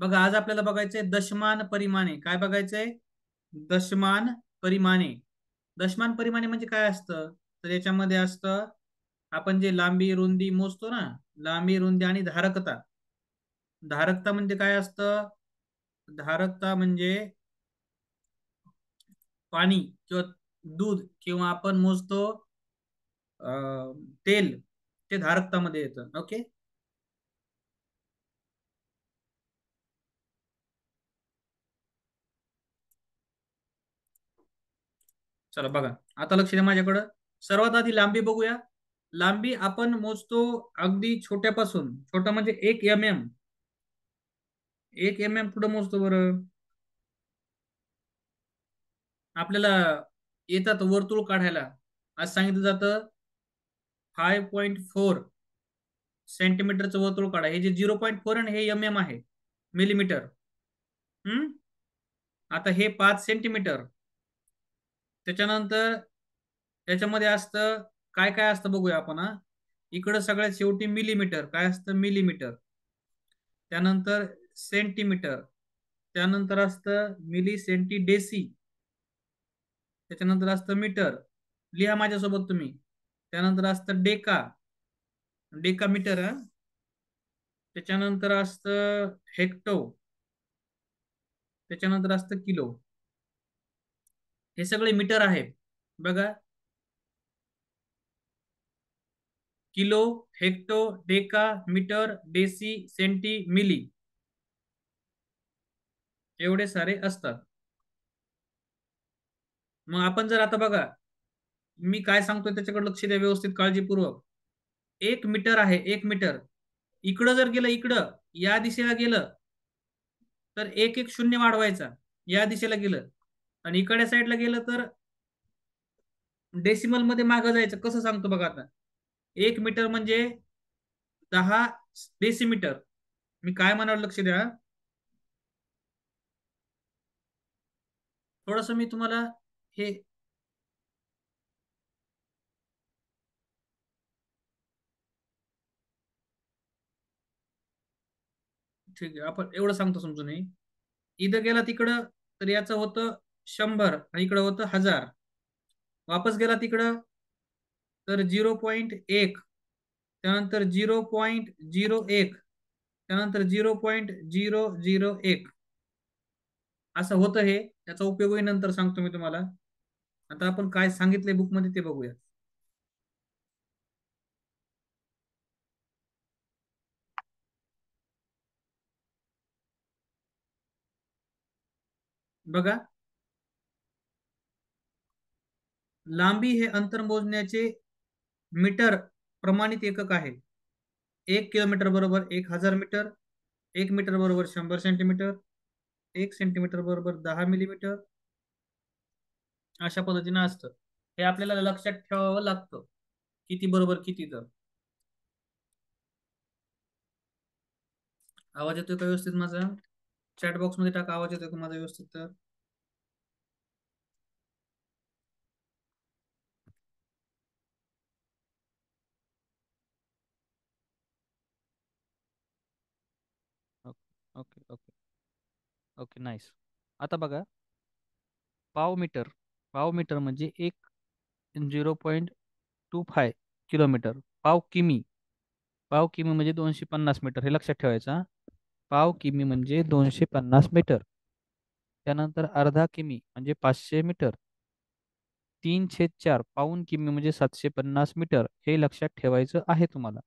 बघा आज आपल्याला बघायचंय दशमान परिमाणे. काय बघायचंय? दशमान परिमाणे. दशमान परिमाणे म्हणजे काय असतं? तर याच्यामध्ये असतं आपण जे लांबी रुंदी मोजतो ना, लांबी रुंदी आणि धारकता. धारकता म्हणजे काय असतं? धारकता म्हणजे पाणी किंवा दूध किंवा आपण मोजतो तेल, ते धारकतामध्ये येतं. ओके. चला बघा आता लक्ष द्या माझ्याकडं. सर्वात आधी लांबी बघूया. लांबी आपण मोजतो अगदी छोट्यापासून. छोटा म्हणजे 1 mm. 1 mm पुढे मोजतो बरं. आपल्याला येतात वर्तुळ काढायला. आज सांगितलं जातं 5.4 सेंटीमीटरचं वर्तुळ काढा. हे जे 0.4 आणि हे mm आहे, मिलीमीटर. हम्म. आता हे 5 सेंटीमीटर. त्याच्यानंतर त्याच्यामध्ये असतं काय काय असतं बघूया आपण हा. इकडं सगळ्यात शेवटी मिलीमीटर. काय असतं? मिलीमीटर. त्यानंतर सेंटीमीटर. त्यानंतर असतं मिली सेंटी डेसी. त्याच्यानंतर असतं मीटर. लिहा माझ्यासोबत तुम्ही. त्यानंतर असतं डेका. Deca metre. त्याच्यानंतर असतं हेक्टो. त्याच्यानंतर असतं किलो. हे सगळे मीटर आहेत बघा. Kilo, hecto, deca, metre, deci, centi, milli, एवढे सारे असतात. मग आपण जर आता बघा, मी काय सांगतोय त्याच्याकडे लक्ष द्या व्यवस्थित काळजीपूर्वक. 1 मीटर आहे. 1 मीटर इकडं जर गेलं, इकडं या दिशेला गेलं तर एक एक शून्य वाढवायचा. या दिशेला गेलं आणि इकडच्या साईडला गेलं तर डेसिमल मध्ये मागं जायचं. कसं सांगतो बघा आता. 1 मीटर म्हणजे 10 डेसिमीटर. मी काय म्हणाल लक्ष द्या. थोडस मी तुम्हाला हे ठीक आहे, आपण एवढं सांगतो समजून. इथं गेला तिकडं तर याचं होतं 100 आणि इकडं होतं 1000. वापस गेला तिकडं तर 0.1. त्यानंतर 0.01. त्यानंतर 0.001. असं होतं हे. याचा उपयोगही नंतर सांगतो मी तुम्हाला. आता आपण काय सांगितलंय बुकमध्ये ते बघूया. बघा, लांबी हे अंतर मोजण्याचे मीटर प्रमाणित एकक आहे. 1 किलोमीटर बरोबर 1000 मीटर. 1 मीटर बरोबर 100 सेंटीमीटर. 1 सेंटीमीटर बरोबर 10 मिलीमीटर. अशा पद्धतीनं असतं. हे आपल्याला लक्षात ठेवावं लागतं. किती बरोबर किती. तर आवाज येतोय का व्यवस्थित माझा? चॅट बॉक्स मध्ये टाका, आवाज येतोय का माझा व्यवस्थित. तर okay okay okay okay nice. आता बघा, पाव मीटर. पाव मीटर म्हणजे 0.25 किलोमीटर. पाव किमी. पाव किमी म्हणजे 250 मीटर. हे लक्षात ठेवायचं हा. पाव किमी म्हणजे 250 मीटर. त्यानंतर अर्धा किमी म्हणजे 500 मीटर. 3/4 पाऊण किमी म्हणजे 750 मीटर. हे लक्षात ठेवायचं आहे तुम्हाला.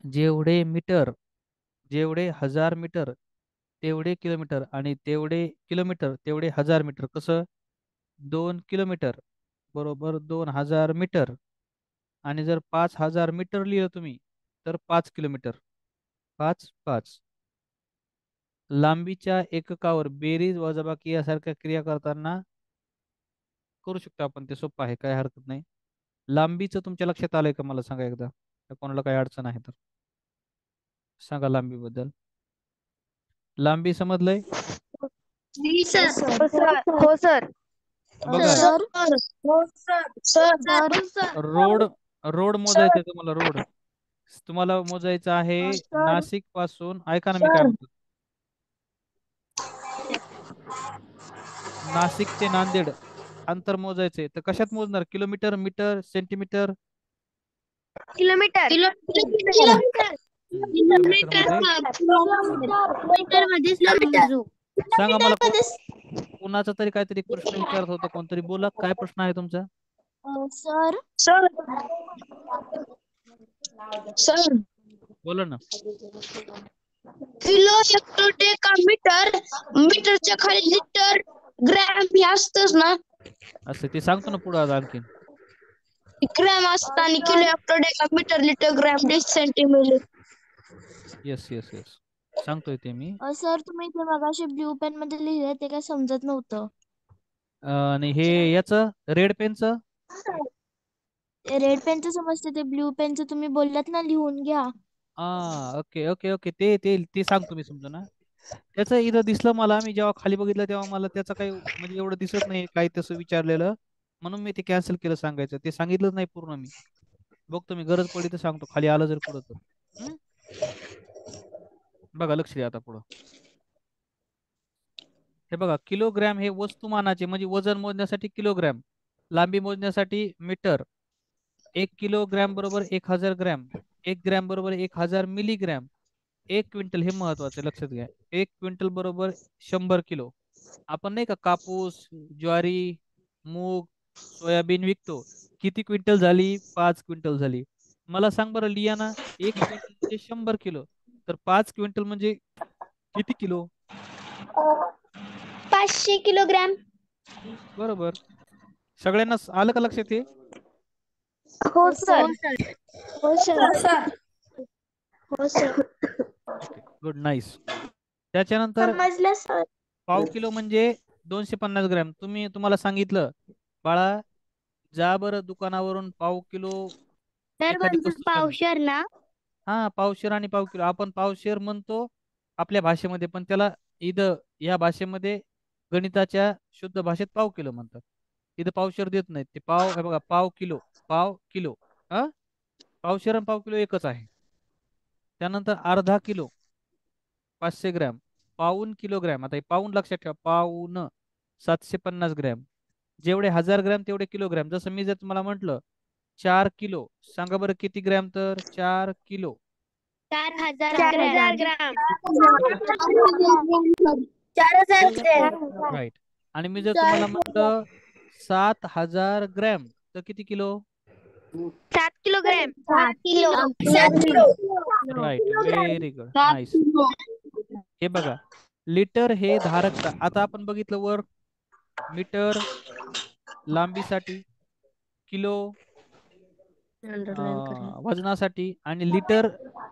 जेवढे मीटर, जेवढे 1000 मीटर तेवढे किलोमीटर, आणि तेवढे किलोमीटर तेवढे 1000 मीटर. कसं? 2 किलोमीटर बरोबर 2000 मीटर. आणि जर 5000 मीटर लिहिलं तुम्ही तर 5 किलोमीटर. 5 लांबीच्या एककावर बेरीज वजाबाकी यासारख्या क्रिया करताना करू शकतो आपण. ते सोपं आहे, काय हरकत नाही. लांबीचं तुमच्या लक्षात आलंय का मला सांगा एकदा. त्या कोणाला काही अडचण आहे तर सांगा लांबीबद्दल. लांबी समजलंय? जी हो सर. सर. हो सर. बघा, सर. हो sir. Sir. Sir. Road road मोजायचंय तुम्हाला. रोड तुम्हाला मोजायचं आहे सर नाशिक पासून, ऐका ना मी काय म्हणतो, नाशिक ते नांदेड अंतर मोजायचे तर कशात मोजणार? Kilometre, metre, centimetre? Kilometre kilometre kilometre मध्ये. किलोमीटर मध्येच ना मोजू. सांगा मला कोणाचा तरी काहीतरी प्रश्न विचारत होता कोणतरी, बोला काय प्रश्न आहे तुमचा? सर सर बोला ना. किलो, हेक्टर, मीटर, मीटरच्या खाली लिटर, ग्रॅम हे असतच ना. असं ते सांगतो ना पुढे आणखीन. ग्रॅम असतं आणि kilo, hectare, metre, litre, gram, centimetre. Yes yes yes, सांगतोय ते मी. सर तुम्ही ते मगाशी ब्ल्यू पेन मध्ये लिहिले ते काय समजत नव्हतं. आणि हे याचं रेड पेनचं? रेड पेनचं समजते, ते ब्ल्यू पेनचं तुम्ही बोललात ना लिहून घ्या. ओके ओके ओके, ते ते ते सांगतो मी, समजा ना. त्याचं इथं दिसलं मला, मी जेव्हा खाली बघितलं तेव्हा मला त्याचं काही म्हणजे एवढं दिसत नाही काही तसं विचारलेलं, म्हणून मी ते कॅन्सल केलं सांगायचं. ते सांगितलंच नाही पूर्ण मी. बघतो मी, गरज पडली तर सांगतो खाली आलं जर पुढं तर. हम्म? बघा लक्ष द्या आता पुढं. हे बघा, किलोग्रॅम हे वस्तुमानाचे म्हणजे वजन मोजण्यासाठी किलोग्रॅम, लांबी मोजण्यासाठी मीटर, 1 किलोग्रॅम बरोबर 1000 ग्रॅम, 1 ग्रॅम बरोबर 1000 मिलीग्रॅम, 1 क्विंटल, हे महत्वाचं लक्षात घ्या, 1 क्विंटल बरोबर 100 किलो. आपण नाही का कापूस, ज्वारी, मूग, सोयाबीन विकतो, किती क्विंटल झाली? 5 क्विंटल झाली. मला सांग बरं लियाना, 1 क्विंटल म्हणजे 100 किलो, तर 5 क्विंटल म्हणजे किती किलो? 500 किलोग्रॅम. बरोबर. सगळ्यांना आलं का लक्षात हे? हो सर. हो सर. हो सर. Okay good, nice. त्याच्यानंतर समजलं सर. पाव किलो म्हणजे 250 ग्रॅम. तुम्हाला सांगितलं बाळा, जा बरं दुकानावरून पाव किलो सर एखादी म्हणजे वस्तू सांग. पावशेर ना? हा, पावशेर आणि पाव किलो, आपण पावशेर म्हणतो आपल्या भाषेमध्ये, पण त्याला इथं या भाषेमध्ये गणिताच्या शुद्ध भाषेत पाव किलो म्हणतात. इथं पावशेर देत नाहीत ते. पाव, हे बघा, पाव किलो, पाव किलो. हा, पावशेर आणि पाव किलो एकच आहे. त्यानंतर अर्धा किलो 500 ग्रॅम, पाऊन किलोग्रॅम, आता हे पाऊन लक्षात ठेवा, पाऊन 750 ग्रॅम, जेवढे 1000 ग्रॅम तेवढे किलोग्रॅम. जसं मी जर तुम्हाला म्हटलं 4 किलो, सांगा बरं किती ग्रॅम? तर 4 किलो 4000 ग्रॅम. 4000 ग्रॅम. राईट. आणि मी जर तुम्हाला म्हटलं 7000 ग्रॅम, तर किती kilo? 7 kilogram. 7 kilo. 7 kilo. Right, very good, nice. हे बघा, लिटर हे धारकता. आता आपण बघितलं वर, मीटर लांबीसाठी, किलो वजनासाठी, आणि लिटर,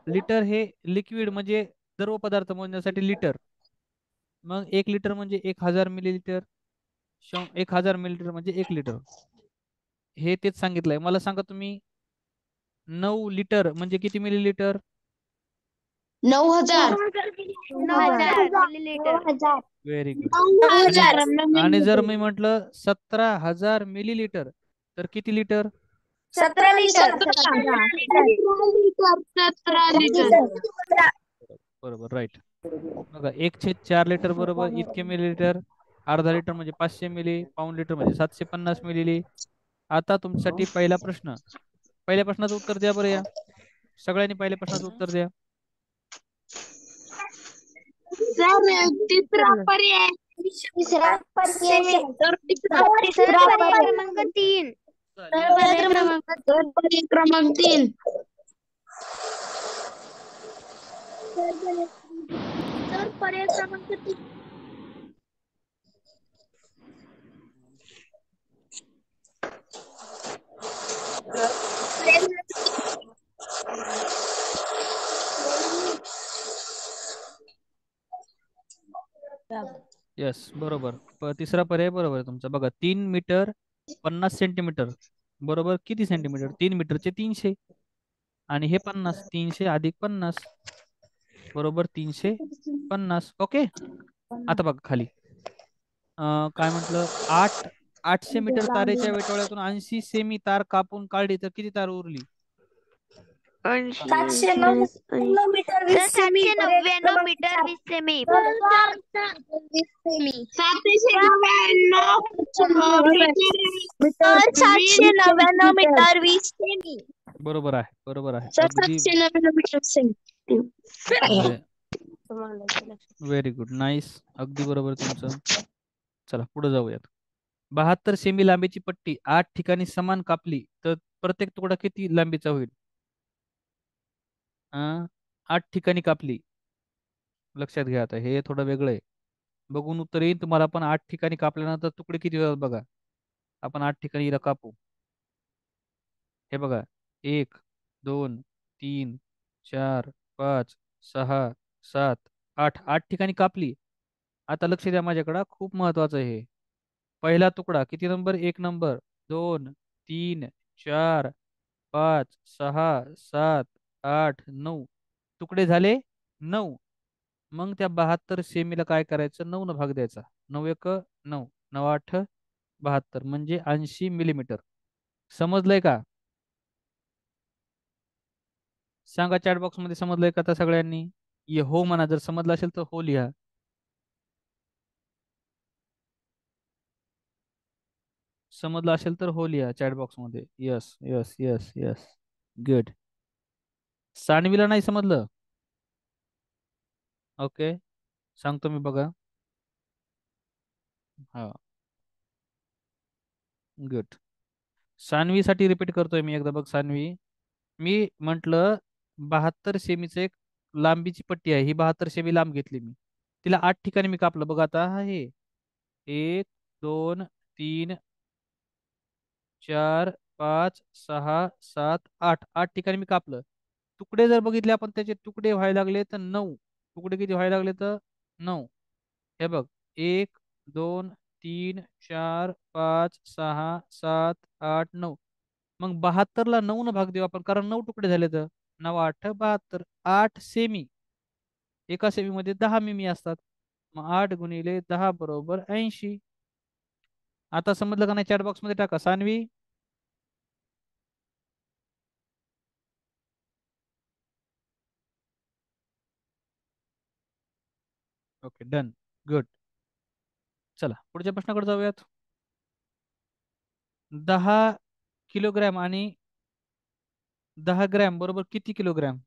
लिटर हे लिक्विड म्हणजे द्रव पदार्थ मोजण्यासाठी लिटर. मग 1 लिटर म्हणजे 1000 मिलीलिटर, 1000 मिलीलिटर म्हणजे 1 लिटर. हे तेच सांगितलंय. मला सांगा तुम्ही, 9 लिटर म्हणजे किती मिलीलिटर? 9000. 9000 मिलीलिटर. Very good. 9000. आणि जर मी म्हटलं 17,000 मिलीलिटर, तर किती लिटर? 17 लिटर. 17 लिटर. बरोबर, राईट. बघा, 1/4 लिटर बरोबर इतके मिलीलिटर, अर्धा लिटर म्हणजे 500 मिली, पाऊण लिटर म्हणजे 750 मिली. आता तुमच्यासाठी पहिला प्रश्न. पहिल्या प्रश्नाचं उत्तर द्या बरं या. सगळ्यांनी पहिल्या प्रश्नाचं उत्तर द्या. सर तिसरा पर्याय. तिसरा पर्याय. तिसरा पर्याय क्रमांक 3. पर्याय क्रमांक 3. सर पर्याय क्रमांक 3. येस, बरोबर. तिसरा पर्याय बरोबर आहे तुमचा. बघा, 3 मीटर 50 सेंटीमीटर बरोबर किती सेंटीमीटर? 3 मीटरचे 300, आणि हे 50, 300 अधिक 50 बरोबर 350. ओके. आता बघा खाली, काय म्हटलं, 800 मीटर तारेच्या वेटोळ्यातून 80 सेमी तार कापून काढली तर किती तार उरली? 80 799 minus 80. मीटर सर 20 सेमी 799 मीटर 20 सेमी. 799 मीटर 20 सेमी. बरोबर आहे, बरोबर आहे. सर अगदी 799 मीटर सेमी. Very good, nice. अगदी बरोबर तुमचं. चला पुढे जाऊयात. 72 सेमी लांबीची पट्टी 8 ठिकाणी समान कापली तर प्रत्येक तुकडा किती लांबीचा होईल? 8 ठिकाणी कापली. लक्षात घ्या, आता हे थोडं वेगळं आहे. बघून उत्तर येईल तुम्हाला, पण 8 ठिकाणी कापल्यानंतर तुकडे किती होतात बघा. आपण 8 ठिकाणी हिला कापू. हे बघा, 1 2 3 4 5 6 7 8. 8 ठिकाणी कापली. आता लक्ष द्या माझ्याकडं, खूप महत्वाचं आहे हे. पहिला तुकडा किती नंबर? 1 नंबर. 2 3 4 5 6 7 8 9 तुकडे झाले 9. मग त्या 72 सेमीला काय करायचं? 9 न भाग द्यायचा. 9 1 9, 9 8 72 म्हणजे 80 मिलीमीटर. समजलंय का? सांगा चॅट बॉक्स मध्ये समजलंय का आता सगळ्यांनी? ये हो म्हणा, जर समजलं असेल तर हो लिहा. समजलं असेल तर हो लिहा चॅट बॉक्स मध्ये. Yes yes yes yes, good. सानवीला नाही समजलं? ओके, सांगतो मी बघा. हा, गुड. सानवीसाठी रिपीट करतोय मी एकदा. बघ सानवी, मी म्हटलं 72 सेमीचं एक लांबीची पट्टी आहे. ही 72 सेमी लांब घेतली मी. तिला 8 ठिकाणी मी कापलं. बघा आता हे 1 2 3 4 5 6 7 8. 8 ठिकाणी मी कापलं. तुकडे जर बघितले आपण, त्याचे तुकडे व्हायला लागले तर 9. तुकडे किती व्हायला लागले तर 9. हे बघ, 1 2 3 4 5 6 7 8 9. मग 72 ला 9 न भाग देऊ आपण, कारण 9 तुकडे झाले तर. 9 8 72. 8 सेमी. एका सेमीमध्ये 10 मिमी असतात. मग 8 गुणिले 10 बरोबर 80. आता समजलं का नाही? चॅट बॉक्स मध्ये टाका. Saanvi, okay, done, good. चला पुढच्या प्रश्नाकडे जाऊयात. 10 किलोग्रॅम आणि 10 ग्रॅम बरोबर किती किलोग्रॅम?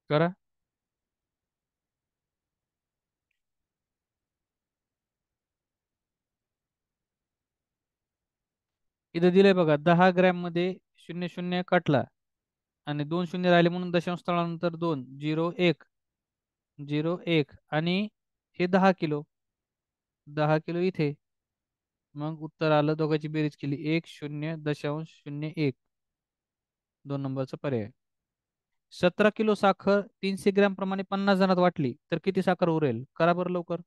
करा. इथं दिलंय बघा, 10 ग्रॅम मध्ये 0 0 कटला आणि 2 शून्य राहिले म्हणून दशांश स्थळानंतर 2 0 1 0 1 आणि हे 10 किलो. 10 किलो इथे. मग उत्तर आलं, दोघांची बेरीज केली 1 0 दशांश 0 1. 2 नंबरचा पर्याय. 17 किलो साखर 300 ग्रॅम प्रमाणे 50 जणात वाटली तर किती साखर उरेल? करा बरं लवकर.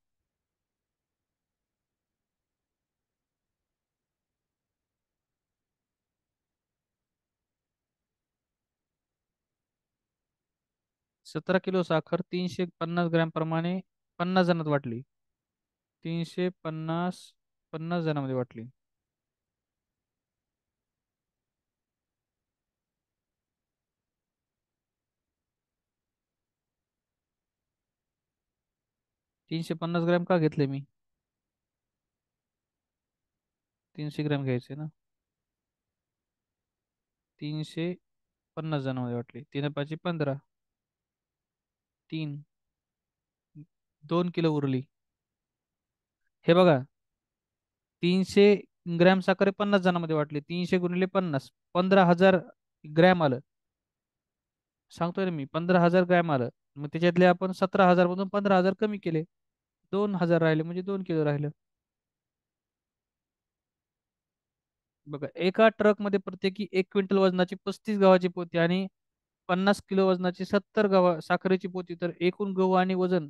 सतरा किलो साखर 350 ग्रॅम प्रमाणे 50 जणात वाटली. 350 50 जणांमध्ये वाटली. $350 का घेतले मी? 300 ग्रॅम घ्यायचे ना. 350 जणांमध्ये वाटली. 3 पाची 15. 3 2 किलो उरली. हे बघा, 300 ग्रॅम साखर 50 जणांमध्ये वाटली. 300 गुणिले 50, 15,000 ग्रॅम आलं. सांगतोय ना मी, 15,000 ग्रॅम आलं. मग त्याच्यातले आपण 17,000 मधून 15,000 कमी केले. 2,000 राहिले म्हणजे 2 किलो राहिलं. बघा, एका ट्रक मध्ये प्रत्येकी 1 क्विंटल वजनाची 35 गव्हाची पोती आणि 50 किलो वजनाची 70 गव्हा साखरेची पोती. तर एकूण गहू आणि वजन,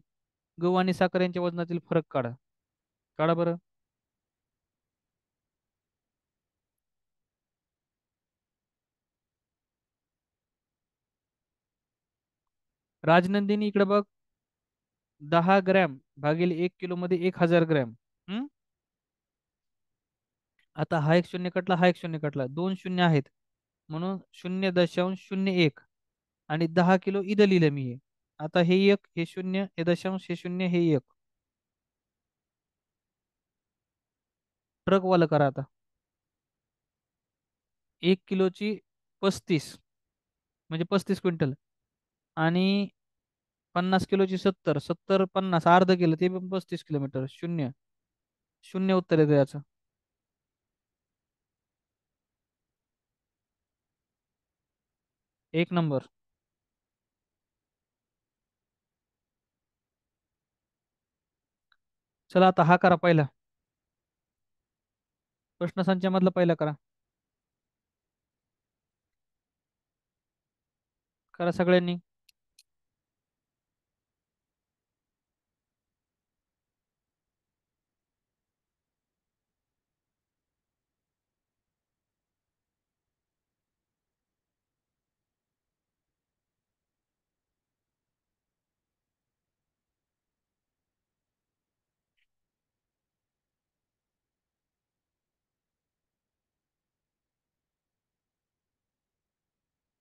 गहू आणि साखर यांच्या वजनातील फरक काढा. काढा बरं. राजनंदिनी इकडे बघ, 10 ग्रॅम भागिले 1 किलो मध्ये 1000 ग्रॅम. हम्म. आता हा एक शून्य कटला, हा एक शून्य कटला, दोन शून्य आहेत म्हणून 0.01 आणि 10 किलो इथं लिहिलं मी हे. आता हे एक, हे शून्य, हे दशांश, हे शून्य, हे एक. ट्रकवालं करा आता. 1 किलोची 35 म्हणजे 35 क्विंटल, आणि 50 किलोची 70, 70 50 अर्ध किलो ते पण 35 किलोमीटर. शून्य शून्य उत्तर येतं याचं. एक नंबर. चला आता हा करा पहिला, प्रश्नसंचामधला पहिला करा. करा सगळ्यांनी.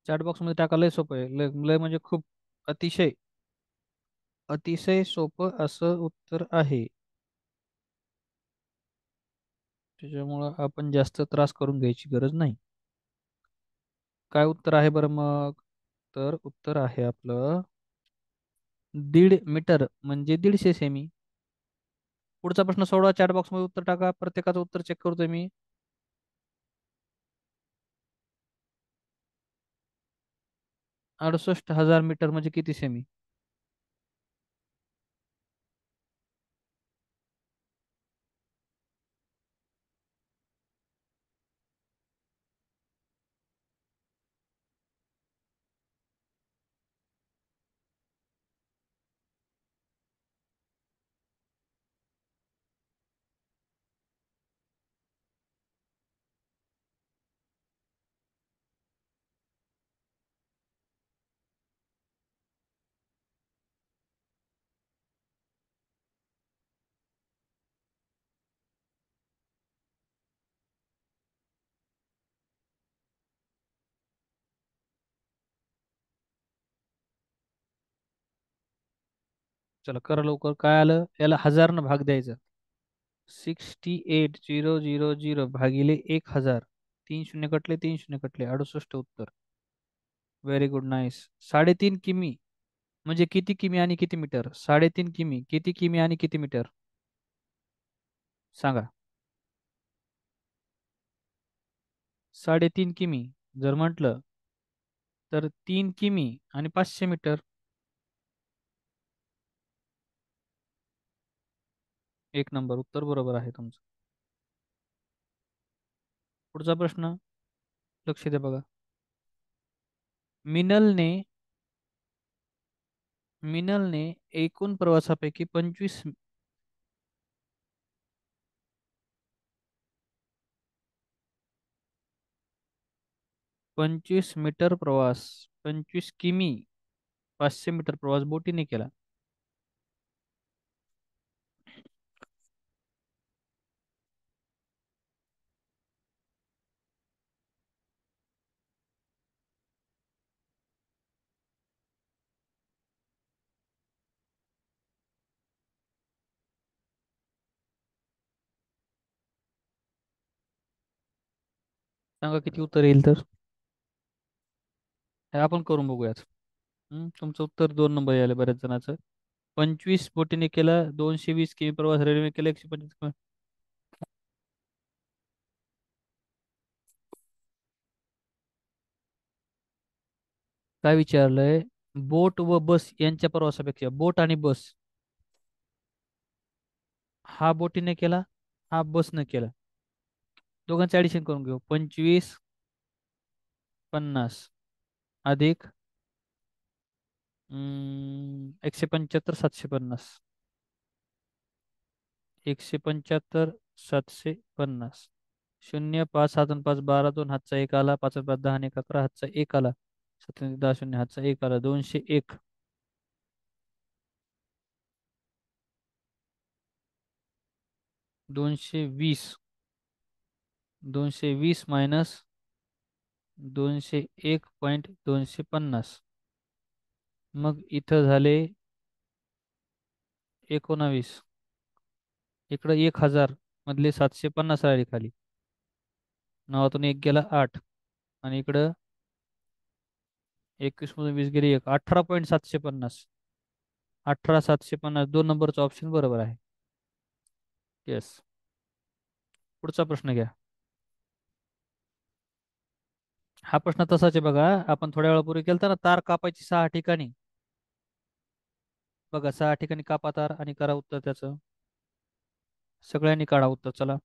चॅट बॉक्स मध्ये टाका, लय सोपं आहे. लय लय म्हणजे खूप, अतिशय अतिशय सोपं असं उत्तर आहे. त्याच्यामुळं आपण जास्त त्रास करून घ्यायची गरज नाही. काय उत्तर आहे बरं मग? तर उत्तर आहे आपलं 1.5 मीटर म्हणजे 150 सेमी. पुढचा प्रश्न सोडवा, चॅट बॉक्स मध्ये उत्तर टाका, प्रत्येकाचं उत्तर चेक करतोय मी. 68,000 मीटर म्हणजे किती सेमी? चला करा लवकर. काय आलं? याला 1000 भाग द्यायचा. 68,000 भागिले 1000. 3 शून्य कटले, 3 शून्य कटले, 68 उत्तर. Very good, nice. 3.5 किमी म्हणजे किती किमी आणि किती मीटर? 3.5 किमी किती किमी आणि किती मीटर? सांगा. 3.5 किमी जर म्हटलं तर 3 किमी आणि 500 मीटर. एक नंबर उत्तर बरोबर आहे तुमचं. पुढचा प्रश्न लक्ष द्या बघा. मिनलने मिनलने एकूण प्रवासापैकी 25 मीटर प्रवास, 25 किमी, 500 मीटर प्रवास बोटीने केला. सांगा किती उत्तर येईल तर. हे आपण करून बघूयात. तुमचं उत्तर 2 नंबर यायला बऱ्याच जणांचं. 25 बोटीने केला, 220 किमी प्रवास रेल्वे केला, 125. काय विचारलंय? बोट व बस यांच्या प्रवासापेक्षा, बोट आणि बस, हा बोटीने केला, हा बसने केला. दोघांचं ऍडिशन करून घेऊ. 25 50 अधिक 175 750. 175 750. 0 5 7 5 12 2 हातचा एक आला, 5 5 10 आणि 11 हातचा एक आला, 7 10 0 हातचा एक आला, 201. 220 220 मायनस 201.250. मग इथं झाले 19. इकडं 1000 मधले 750 राहिले खाली. नावातून एक गेला 8. आणि इकडं 21 मधून 20 गेले 1. 18.750. 18,750. 2 नंबरचा ऑप्शन बरोबर आहे. येस. पुढचा प्रश्न घ्या. हा प्रश्न तसाच आहे बघा. आपण थोड्या वेळापूर्वी केलता ना, तार कापायची 6 ठिकाणी. बघा 6 ठिकाणी कापा तार आणि करा उत्तर त्याचं. सगळ्यांनी काढा उत्तर चला.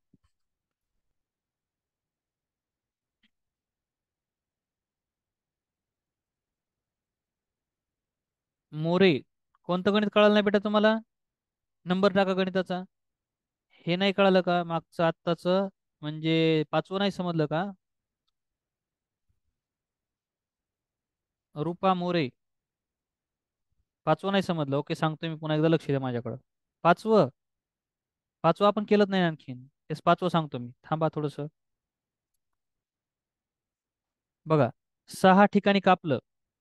मोरे, कोणतं गणित कळालं नाही बेटा तुम्हाला? नंबर टाका गणिताचा. हे नाही कळालं का मागचं आत्ताचं? म्हणजे पाचवं नाही समजलं का? रुपा मोरे, पाचवं नाही समजलं. ओके, सांगतो मी पुन्हा एकदा, लक्ष द्या माझ्याकडं. पाचवं पाचवं आपण केलंच नाही आणखीन. तेच पाचवं सांगतो मी, थांबा थोडस. बघा 6 ठिकाणी कापलं.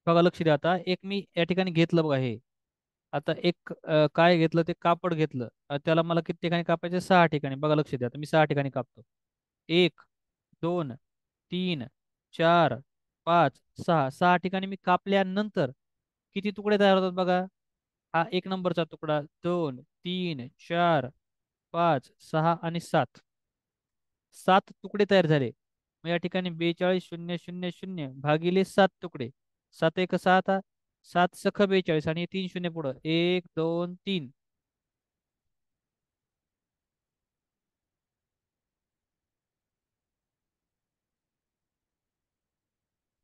बघा लक्ष द्या. आता एक मी या ठिकाणी घेतलं बघा हे. आता एक काय घेतलं, ते कापड घेतलं. त्याला मला किती ठिकाणी कापायचे? 6 ठिकाणी. बघा लक्ष द्या. आता मी 6 ठिकाणी कापतो. 1 2 3 4 5 6. 6 ठिकाणी मी कापल्यानंतर किती तुकडे तयार होतात बघा. हा 1 नंबरचा तुकडा, 2 3 4 5 6 आणि 7. 7 तुकडे तयार झाले. मग या ठिकाणी 42,000 भागिले 7 तुकडे. 7 1 7. 7 सख 42 आणि 3 शून्य पुढं. 1 2 3.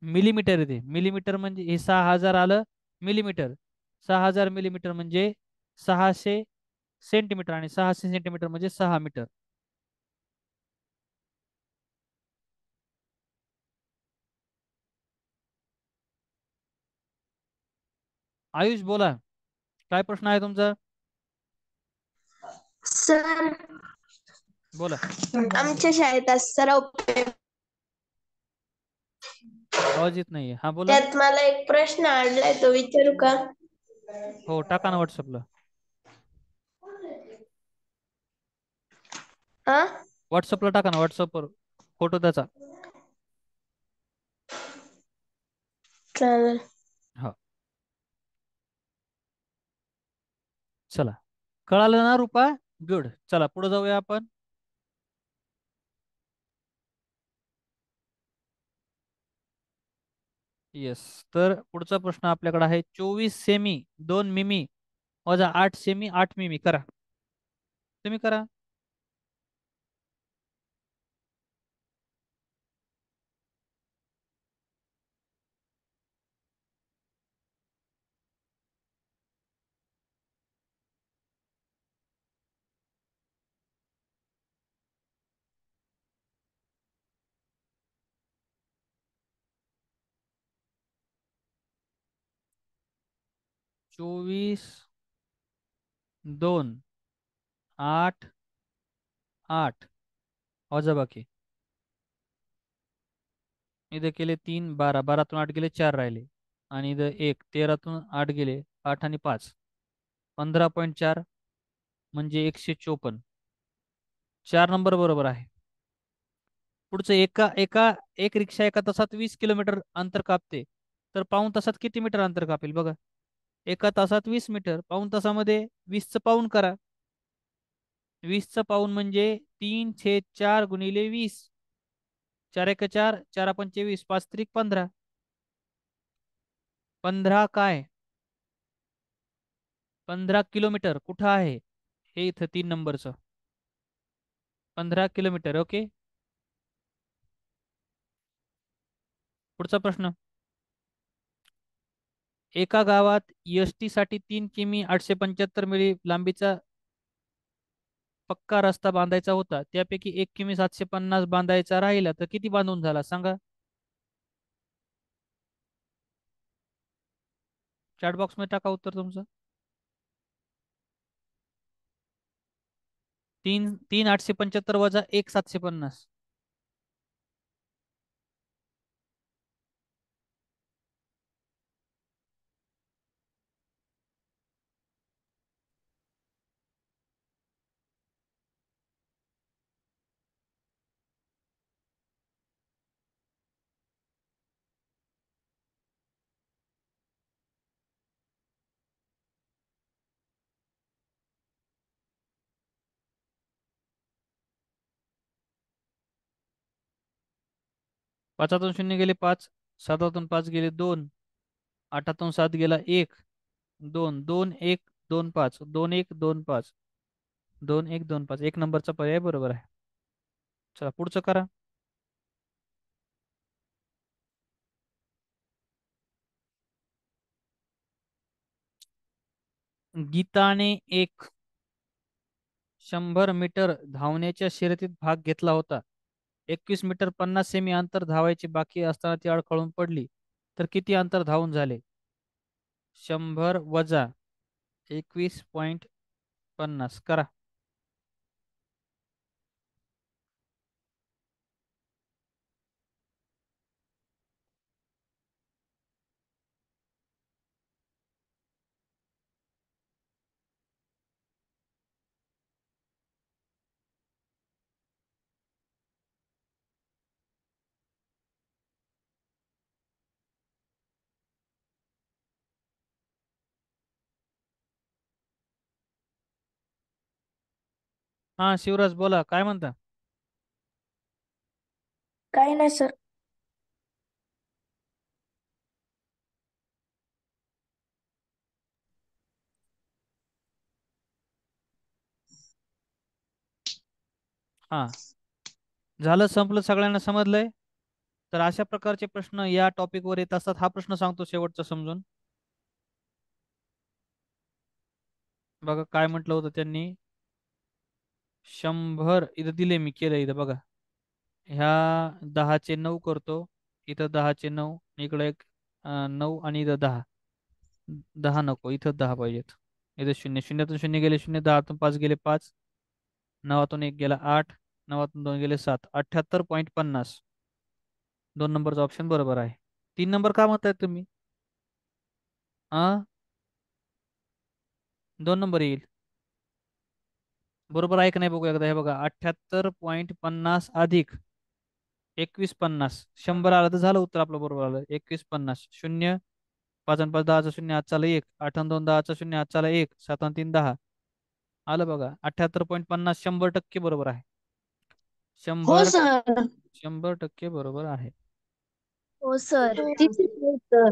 मिलीमीटर येते. मिलीमीटर म्हणजे हे 6,000 आलं मिलीमीटर. 6,000 मिलीमीटर म्हणजे 600 सेंटीमीटर, आणि 600 सेंटीमीटर म्हणजे 6 मीटर. आयुष बोला, काय प्रश्न आहे तुमचा? सर बोला. आमच्या शाळेत आज सराव आवाज येत नाहीये. हा बोला. त्यात मला एक प्रश्न आणलाय, तो विचारू का? हो टाका ना व्हॉट्सअपला. हा व्हॉट्सअपला टाका ना, व्हॉट्सअपवर फोटो त्याचा. चालेल. हा चला, कळालं ना रुपा? गुड. चला पुढे जाऊया आपण. येस. तर पुढचा प्रश्न आपल्याकडे आहे. 24 सेमी 2 मिमी वजा 8 सेमी 8 मिमी. करा, तुम्ही करा. चोवीस 2 8 8 वजाबाकी. इथं केले 3 12. 12तून 8 गेले 4 राहिले. आणि इथं 1 13तून 8 गेले 8 आणि 5 15.4 म्हणजे 154. 4 नंबर बरोबर आहे. पुढचं एका एका एक रिक्षा एका तासात 20 किलोमीटर अंतर कापते. तर पाऊण तासात किती मीटर अंतर कापेल बघा. एका तासात 20 मीटर, पाऊण तासामध्ये 20चं पाऊण करा. 20चं पाऊण म्हणजे 3/4 गुणिले 20. 4 एक 4, 4 पंचे 20, 5 त्रिक 15. 15 काय? 15 किलोमीटर कुठं आहे? हे इथं 3 नंबरचं. 15 किलोमीटर. ओके. पुढचा प्रश्न. एका गावात एसटी साठी 3 किमी 875 मिली लांबीचा पक्का रस्ता बांधायचा होता. त्यापैकी 1 किमी 750 बांधायचा राहिला, तर किती बांधून झाला सांगा. चॅट बॉक्स मध्ये टाका उत्तर तुमचं. तीन 875 वजा 1 750. पाचातून 0 गेले 5, 7तून 5 गेले 2, 8तून 7 गेला 1, 2, 2 1 2 5, 2 1 2 5, 2 1 2 5. एक नंबरचा पर्याय बरोबर आहे. चला पुढचं करा. गीताने एक 100 मीटर धावण्याच्या शर्यतीत भाग घेतला होता. 21 मीटर 50 सेमी अंतर धावायचे बाकी असताना ती अडखळून पडली, तर किती अंतर धावून झाले? 100 वजा 21.50 करा. हा शिवराज बोला, काय म्हणता? काही नाही सर. हा झालं, संपलं, सगळ्यांना समजलंय? तर अशा प्रकारचे प्रश्न या टॉपिकवर येत असतात. हा प्रश्न सांगतो शेवटचा समजून. बघा काय म्हटलं होतं त्यांनी. 100 इथं दिले, मी केलं इथं बघा. ह्या 10चे 9 करतो, इथं 10चे 9, इकडे एक 9 आणि इथं 10. 10 नको, इथं 10 पाहिजेत. इथं 0, 0तून 0 गेले 0, 10तून 5 गेले 5, 9तून 1 गेला 8, 9तून 2 गेले 7, 78.50. 2 नंबरचा ऑप्शन बरोबर आहे. 3 नंबर का म्हणताय तुम्ही? हा 2 नंबर येईल. बरोबर आहे का नाही बघू एकदा. हे बघा 78.50 अधिक 21.50, 100 आलं तर झालं उत्तर आपलं बरोबर आलं. 21.50, 0, 5 आणि 5 10चा 0, आत चाला 1, 8 आणि 2 10चा 0, आत चाला 1, 7 आणि 3 10. आलं बघा 78.50, 100% बरोबर आहे. हो 100 सर. 100% बरोबर आहे. हो सर. तिथे